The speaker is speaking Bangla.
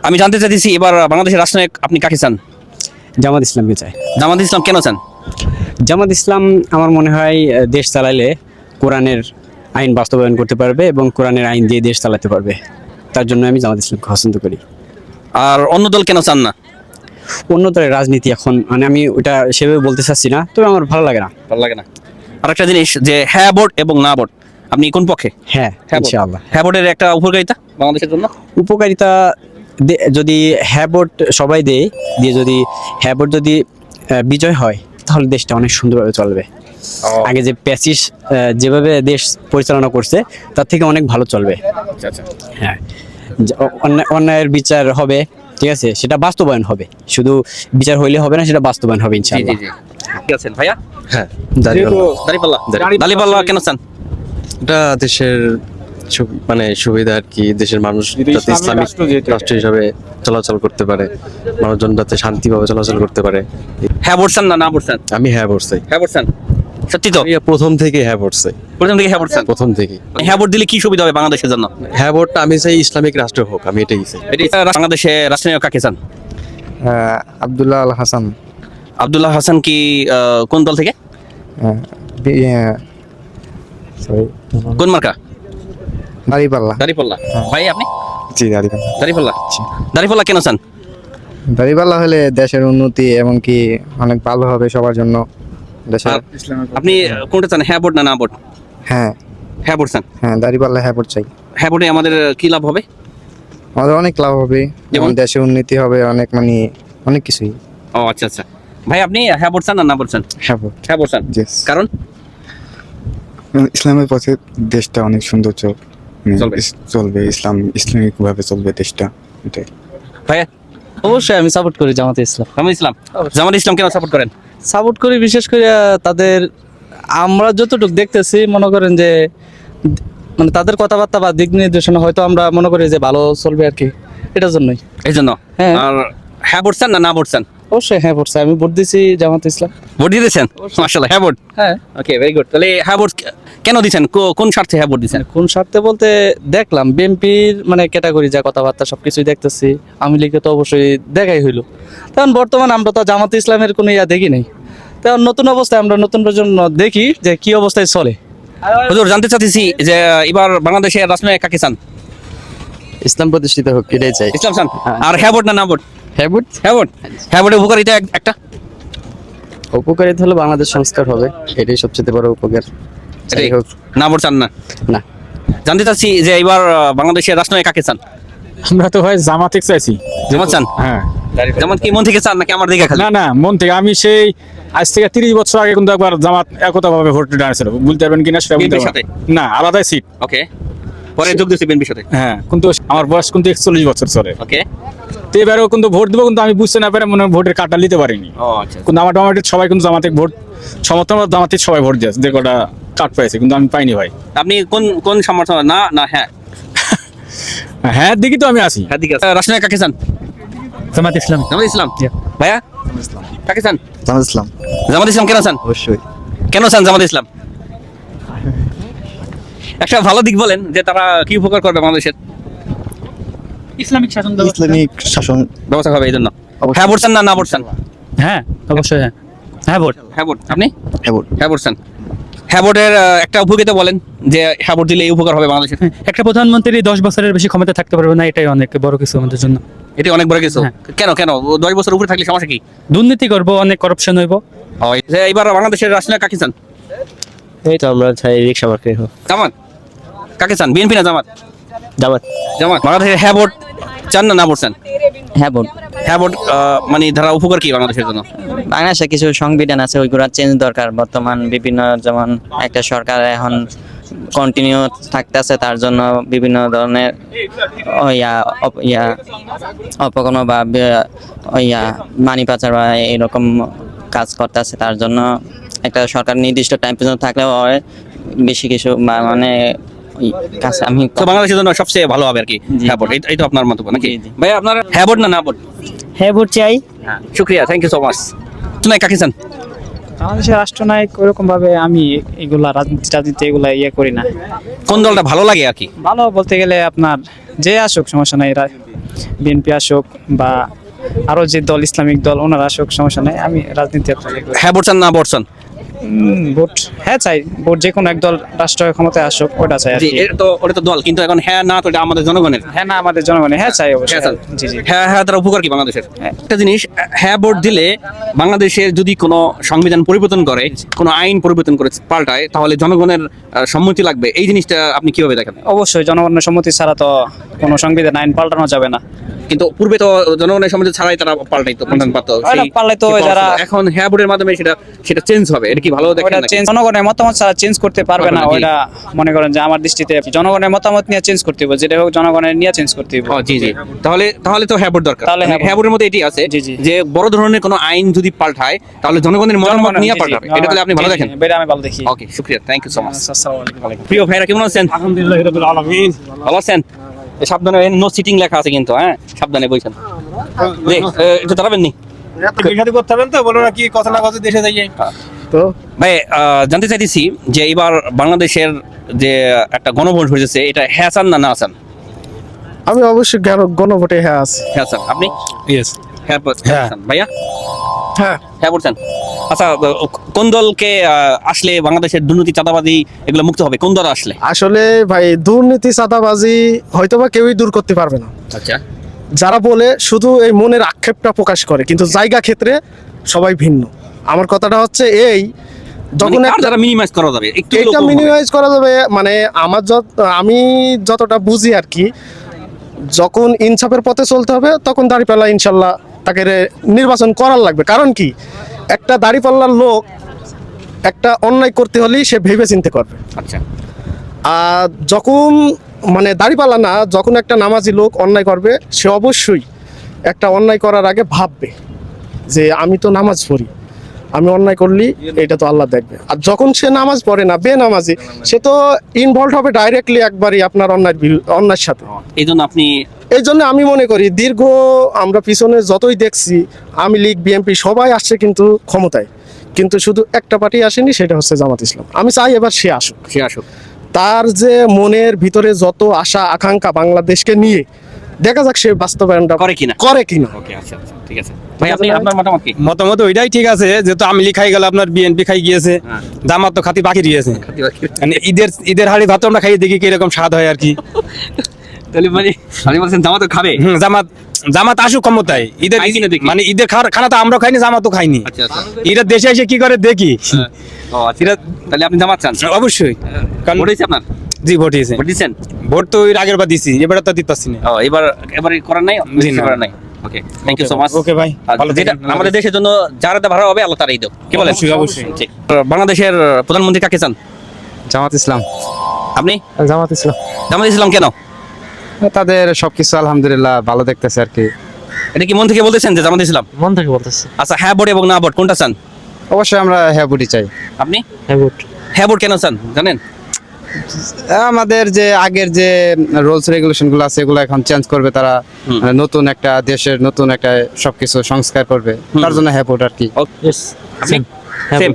আমি জানতে চাইছি এবার বাংলাদেশের রাষ্ট্রনায়ক আপনি কাকে চান? জামাত ইসলামকে চাই। জামাত ইসলাম কেন চান? জামাত ইসলাম আমার মনে হয় দেশ চালাইলে কোরআনের আইন বাস্তবায়ন করতে পারবে এবং কোরআনের আইন দিয়ে দেশ চালাতে পারবে। তার জন্য আমি জামাত ইসলামকে পছন্দ করি। আর অন্য দল কেন চান না? অন্য দলের রাজনীতি এখন মানে আমি ওটা সেভাবে বলতে চাচ্ছি না, তবে আমার ভালো লাগে না। ভালো লাগে না। আর একটা জিনিস যে হ্যাঁ ভোট এবং না ভোট, আপনি কোন পক্ষে? হ্যাঁ, হ্যাঁ ভোট। ইনশাআল্লাহ। হ্যাঁ ভোটের একটা উপকারিতা বাংলাদেশের জন্য, উপকারিতা যদি হ্যাঁ ভোট সবাই দেয়, দিয়ে যদি হ্যাঁ ভোট যদি বিজয় হয় তাহলে দেশটা অনেক সুন্দরভাবে চলবে। আগে যে প্যাসিস যেভাবে দেশ পরিচালনা করছে তার থেকে অনেক ভালো চলবে। আচ্ছা আচ্ছা। হ্যাঁ, অন্যায়ের বিচার হবে, ঠিক আছে, সেটা বাস্তবায়ন হবে। শুধু বিচার হইলে হবে না, সেটা বাস্তবায়ন হবে জি জি ইনশাআল্লাহ। জি। ঠিক আছেন ভাইয়া? হ্যাঁ, দাঁড়িপাল্লা। দাঁড়িপাল্লা কেন চান? এটা দেশের মানে সুবিধা আর কি, দেশের মানুষ যাতে ইসলামিক রাষ্ট্র হিসাবে চলাচল করতে পারে, মানুষজন যাতে শান্তিভাবে চলাচল করতে পারে। হ্যাঁ ভোট চান না না ভোট চান? আমি হ্যাঁ বলছি, হ্যাঁ ভোট চান? সত্যি তো? আমি প্রথম থেকে হ্যাঁ বলছি, প্রথম থেকে হ্যাঁ ভোট চান? প্রথম থেকে। হ্যাঁ ভোট দিলে কি সুবিধা হবে বাংলাদেশের জন্য? হ্যাঁ ভোটটা আমি চাই ইসলামিক রাষ্ট্র হোক, আমি এটাই চাই। বাংলাদেশে রাষ্ট্রনায়ক কাকে চান? আব্দুল্লাহ আল হাসান। আব্দুল্লাহ হাসান কি কোন দল থেকে? কোন মার্কা? দাড়িপাল্লা। দাঁড়িপাল্লা। ভাই আপনি? জি, দাড়িপাল্লা। দাঁড়িপাল্লা। দাঁড়িপাল্লা কেন চান? দাড়িপাল্লা হলে দেশের উন্নতি এমনকি অনেক ভালো হবে সবার জন্য। দেশের আর আপনি কোনটা চান, হ্যাঁ ভোট না না ভোট? হ্যাঁ হ্যাঁ ভোট চান। হ্যাঁ, দাড়িপাল্লা হ্যাঁ ভোট চাই। হ্যাঁ ভোটে আমাদের কি লাভ হবে? আমাদের অনেক লাভ হবে, যেমন? দেশের উন্নতি হবে অনেক, মানে অনেক কিছুই। ও আচ্ছা আচ্ছা। ভাই আপনি হ্যাঁ ভোট চান না না ভোট চান? হ্যাঁ ভোট। হ্যাঁ ভোট চান। Yes. কারণ ইসলামের পথে দেশটা অনেক সুন্দর চলবে। চলবে, ইসলামিক ভাবে চলবে দেশটা, এটাই। ভাই অবশ্যই আমি সাপোর্ট করি জামাতে ইসলাম। জামাত ইসলাম। জামাত ইসলাম কেন সাপোর্ট করেন? সাপোর্ট করি বিশেষ করে তাদের, আমরা যতটুকু দেখতেছি মনে করেন যে মানে তাদের কথাবার্তা বা দিক নির্দেশনা হয়তো আমরা মনে করি যে ভালো চলবে আর কি, এটার জন্যই। এই জন্য। হ্যাঁ। আর হ্যাঁ ভোট চান না না ভোট চান? অবশ্যই হ্যাঁ ভোট চাই, আমি ভোট দিছি জামাতে ইসলাম। ভোট দিয়েছেন? মাশাআল্লাহ, হ্যাঁ ভোট। হ্যাঁ। ওকে, ভেরি গুড। তাহলে হ্যাঁ ভোট কেন দিচ্ছেন, কোন স্বার্থে হ্যাঁ ভোট দিচ্ছেন? কোন স্বার্থে বলতে দেখলাম বিএনপির মানে ক্যাটাগরি যা কথাবার্তা সবকিছুই দেখতেছি, আমি লিখে তো অবশ্যই দেখাই হইলো। তখন বর্তমানে আমরা তো জামাতে ইসলামের কোনো ইয়া দেখি নাই, তখন নতুন অবস্থায় আমরা নতুন প্রজন্ম দেখি যে কি অবস্থায় চলে। হুজুর জানতে চাচ্ছি যে এবার বাংলাদেশের রাষ্ট্রনায়ক কাকে চান? ইসলাম প্রতিষ্ঠিত হোক, এটাই চাই। ইসলাম চান। আর হ্যাঁ ভোট না না ভোট? হ্যাঁ ভোট। হ্যাঁ ভোট। হ্যাঁ ভোটের উপকারিতা একটা? উপকারিতা হলো বাংলাদেশ সংস্কার হবে, এটাই সবচেয়ে বড় উপকার। এটাই হোক। না ভোট চান না? না। জানতে চাচ্ছি যে এবার বাংলাদেশের রাষ্ট্রনায়ক কাকে চান? আমরা তো হয় জামাতে চাইছি। জামাত চান? হ্যাঁ, জামাত কি মন থেকে চান নাকি আমার দিকে খালি? না না, মন থেকে। আমি সেই আজ থেকে 30 বছর আগে কিন্তু একবার জামাত একতা ভাবে ভোট দাঁড়িয়েছিল, বলতে পারবেন কিনা সেটা বলতে বিএনপির পারবেন সাথে? না, আলাদাই সিট। ওকে। পরে যোগ দিয়েছি বিএনপির সাথে? হ্যাঁ, কিন্তু আমার বয়স কিন্তু 41 বছর চলে। ওকে। তো এবারেও কিন্তু ভোট দেবো, কিন্তু আমি বুঝতে না পারে মনে হয় ভোটের কার্ডটা নিতে পারিনি। ও আচ্ছা। কিন্তু আমার টমাটোর সবাই কিন্তু জামাতে ভোট সমর্থন, জামাতে সবাই ভোট দিয়েছে, যে কটা কার্ড পেয়েছে, কিন্তু আমি পাইনি ভাই। আপনি কোন কোন সমর্থন? না না হ্যাঁ? হ্যাঁ, দিকে তো আমি আছি। হ্যাঁ দিকে আছে। রাষ্ট্রনায়ক কাকে চান? জামাত ইসলাম। জামাত ইসলাম। ভাইয়া কাকে চান? জামাত ইসলাম। জামাত ইসলাম কেন চান? অবশ্যই। কেন চান জামাত ইসলাম? একটা ভালো দিক বলেন যে তারা কি উপকার করবে বাংলাদেশের? ইসলামিক শাসন ইসলামিক শাসন ব্যবস্থা হবে এই জন্য। হ্যাঁ ভোট চান না না ভোট চান? হ্যাঁ অবশ্যই হ্যাঁ। হ্যাঁ ভোট। হ্যাঁ ভোট। আপনি? হ্যাঁ ভোট। হ্যাঁ ভোট চান। হ্যাঁ ভোটের একটা উপকারিতা বলেন যে হ্যাঁ ভোট দিলে এই উপকার হবে বাংলাদেশের। একটা প্রধানমন্ত্রী 10 বছরের বেশি ক্ষমতা থাকতে পারবে না, এটাই অনেক বড় কিছু আমাদের জন্য। এটি অনেক বড় কিছু। কেন কেন 10 বছর উপরে থাকলে সমস্যা কি? দুর্নীতি করবো, অনেক করাপশন হইব। যে এবার বাংলাদেশের রাষ্ট্রনায়ক কাকে চান? এই তো আমরা চাই রিকশা মার্কে হোক। জামাত। কাকে চান, বিএনপি না জামাত? জামাত। জামাত। বাংলাদেশের হ্যাঁ ভোট চান না না ভোট চান? হ্যাঁ ভোট। হ্যাঁ ভোট মানে ধারা উপকার কি বাংলাদেশের জন্য? বাংলাদেশে কিছু সংবিধান আছে, ওইগুলো চেঞ্জ দরকার। বর্তমান বিভিন্ন যেমন একটা সরকার এখন কন্টিনিউ থাকতেছে, তার জন্য বিভিন্ন ধরনের অপকর্ম বা মানি পাচার বা এরকম কাজ করতেছে। তার জন্য একটা সরকার নির্দিষ্ট টাইম পর্যন্ত থাকলেও বেশি কিছু মানে কাজ আমি তো বাংলাদেশের জন্য সবচেয়ে ভালো হবে আর কি হ্যাঁ ভোট। এই তো আপনার মন্তব্য নাকি ভাই? আপনার হ্যাঁ ভোট না না ভোট? হ্যাঁ ভোট চাই। শুক্রিয়া, থ্যাংক ইউ সো মাচ। তুমি কাকে চান? বাংলাদেশের রাষ্ট্রনায়ক ওরকম ভাবে আমি এগুলা রাজনীতি এগুলা ইয়ে করি না। কোন দলটা ভালো লাগে আর কি? ভালো বলতে গেলে আপনার যে আসুক সমস্যা নাই, বিএনপি আসুক বা আরো যে দল ইসলামিক দল ওনারা আসুক, সমস্যা নেই। আমি রাজনীতি হ্যাঁ ভোট চান না ভোট চান? ভোট হ্যাঁ চাই, ভোট যে কোনো এক দল রাষ্ট্র ক্ষমতায় আসুক ওটা চাই আর জি কি। ওটা তো দল, কিন্তু এখন হ্যাঁ না তো এটা আমাদের জনগণের। হ্যাঁ না আমাদের জনগণের হ্যাঁ চাই অবশ্যই। হ্যাঁ চান? জি জি। হ্যাঁ হ্যাঁ তারা উপকার কি বাংলাদেশের? হ্যাঁ। একটা জিনিস, হ্যাঁ ভোট দিলে বাংলাদেশের যদি কোনো সংবিধান পরিবর্তন করে, কোনো আইন পরিবর্তন করে পাল্টায়, তাহলে জনগণের সম্মতি লাগবে। এই জিনিসটা আপনি কিভাবে দেখেন? অবশ্যই জনগণের সম্মতি ছাড়া তো কোনো সংবিধান আইন পাল্টানো যাবে না। কিন্তু পূর্বে তো জনগণের সম্মতি ছাড়াই তারা পাল্টাইতো, পাল্টান পারতো। পাল্টাই তো যারা এখন হ্যাঁ ভোটের মাধ্যমে সেটা চেঞ্জ হবে। এটা কি ভালো দেখেন ওটা নাকি? চেঞ্জ জনগণের মতামত ছাড়া চেঞ্জ করতে পারবে না। পারবে না, জি। ওটা মনে করেন যে আমার দৃষ্টিতে জনগণের মতামত নিয়ে চেঞ্জ করতে হবে, যেটা হোক জনগণের নিয়ে চেঞ্জ করতে হবে। জি জি। তাহলে তো হ্যাঁ ভোট দরকার। তাহলে হ্যাঁ ভোট। হ্যাঁ ভোটের মধ্যে এটি আছে জি, জি। যে বড় ধরনের কোনো আইন যদি পাল্টায় তাহলে জনগণের মতামত নিয়ে জি, জি। পাল্টাবে। এটা তাহলে আপনি ভালো জি, জি, দেখেন? এটা আমি ভালো দেখি। ওকে, শুকরিয়া, থ্যাংক ইউ সো মাচ। আসসালামু আলাইকুম। প্রিয় ভাইরা কেমন আছেন? আলহামদুলিল্লাহ রাব্বিল আলামিন। ভালো আছেন? সাবধানে, নো সিটিং লেখা আছে কিন্তু, হ্যাঁ সাবধানে বইছেন। একটু দাঁড়াবেন নি এত বিঘাতি করতে হবেন তো, বলো না কি কথা না কথা দেশে যাইয়ে। তো ভাই। জানতে চাইতেছি যে এবার বাংলাদেশের যে একটা গণভোট হয়েছে, এটা হ্যাঁ চান না না চান? আমি অবশ্যই গণভোটে হ্যাঁ আছি। হ্যাঁ চান। আপনি? ইয়েস। হ্যাঁ হ্যাঁ। চান। ভাইয়া হ্যাঁ হ্যাঁ বলছেন? আচ্ছা, কোন দলকে আসলে বাংলাদেশের দুর্নীতি চাঁদাবাজি এগুলো মুক্ত হবে? কোন দল আসলে? আসলে ভাই দুর্নীতি চাঁদাবাজি হয়তোবা কেউই দূর করতে পারবে না। আচ্ছা, যারা বলে শুধু এই মনের আক্ষেপটা প্রকাশ করে, কিন্তু জায়গা ক্ষেত্রে সবাই ভিন্ন। আমার কথাটা হচ্ছে এই, যখন যারা মিনিমাইজ করা যাবে একটু এটা মিনিমাইজ করা যাবে, মানে আমি যতটা বুঝি আর কি, যখন ইনসাফের পথে চলতে হবে তখন দাঁড়িপাল্লা ইনশাল্লাহ তাকে নির্বাচন করার লাগবে। কারণ কি, একটা দাঁড়িপাল্লার লোক একটা অন্যায় করতে হলেই সে ভেবে চিন্তে করবে। আচ্ছা, আর যখন মানে দাঁড়িপাল্লা না, যখন একটা নামাজি লোক অন্যায় করবে, সে অবশ্যই একটা অন্যায় করার আগে ভাববে যে আমি তো নামাজ পড়ি, আমি অন্যায় করলি এটা তো আল্লাহ দেখবে। আর যখন সে নামাজ পড়ে না, বেনামাজি, সে তো ইনভলভ হবে ডাইরেক্টলি একবারই আপনার অন্যায়ের সাথে। এই জন্য আপনি এই জন্য আমি মনে করি দীর্ঘ আমরা পিছনে যতই দেখছি, আওয়ামী লীগ বিএনপি সবাই আসছে কিন্তু ক্ষমতায়, কিন্তু শুধু একটা পার্টি আসেনি, সেটা হচ্ছে জামাত ইসলাম। আমি চাই এবার সে আসুক। তার যে মনের ভিতরে যত আশা আকাঙ্ক্ষা বাংলাদেশকে নিয়ে, দেখা যাক সে বাস্তবায়নটা করে কিনা। ওকে, আচ্ছা, ঠিক আছে ভাই। আপনি আপনার মতামত কি? মতামত ওইটাই ঠিক আছে, যেহেতু আমি খাই গেল, আপনার বিএনপি খাই গিয়েছে, হ্যাঁ। জামাত তো খাতি বাকি দিয়েছে। মানে ঈদের হাড়ি ভাত আমরা খাই দেখি কিরকম স্বাদ হয় আর কি। তাহলে মানে আপনি বলছেন জামাত খাবে? জামাত আসুক ক্ষমতায়, ঈদের খাই কিনা দেখি। মানে ঈদের খানা তো আমরা খাইনি, জামাতও খাইনি। আচ্ছা আচ্ছা। ঈদের দেশে এসে কি করে দেখি। ও আচ্ছা, তাহলে আপনি জামাত চান? অবশ্যই। কারণ ভোট হয়েছে আপনার? জি, ভোট দিয়েছে। ভোট দিচ্ছেন? ভোট তো এর আগের বার দিছি, এবার তো দিতে পারছি না। ও এবারে করার নাই? জি, না। করার নাই। ওকে, থ্যাংক ইউ সো মাচ। ওকে ভাই, ভালো যেটা থাকেন। আমাদের দেশের জন্য যারা ভালো হবে আল্লাহ তারাই দেব। কি বলেন? অবশ্যই, অবশ্যই। ঠিক। বাংলাদেশের প্রধানমন্ত্রী কাকে চান? জামাত ইসলাম। আপনি? জামাত ইসলাম জামাত ইসলাম কেন? তাদের সবকিছু আলহামদুলিল্লাহ ভালো দেখতেছে আর কি। এটা কি মন থেকে বলতেছেন যে জামাত ইসলাম? মন থেকে বলতেছে। আচ্ছা, হ্যাঁ ভোট এবং না ভোট কোনটা চান? অবশ্যই আমরা হ্যাঁ ভোটই চাই। আপনি? হ্যাঁ ভোট। হ্যাঁ ভোট কেন চান জানেন? আমাদের যে আগের যে রুলস রেগুলেশন গুলো আছে এগুলো এখন চেঞ্জ করবে তারা, মানে নতুন একটা দেশের নতুন একটা সবকিছু সংস্কার করবে, তার জন্য হ্যাঁ ভোট আর কি। আপনি? সেম।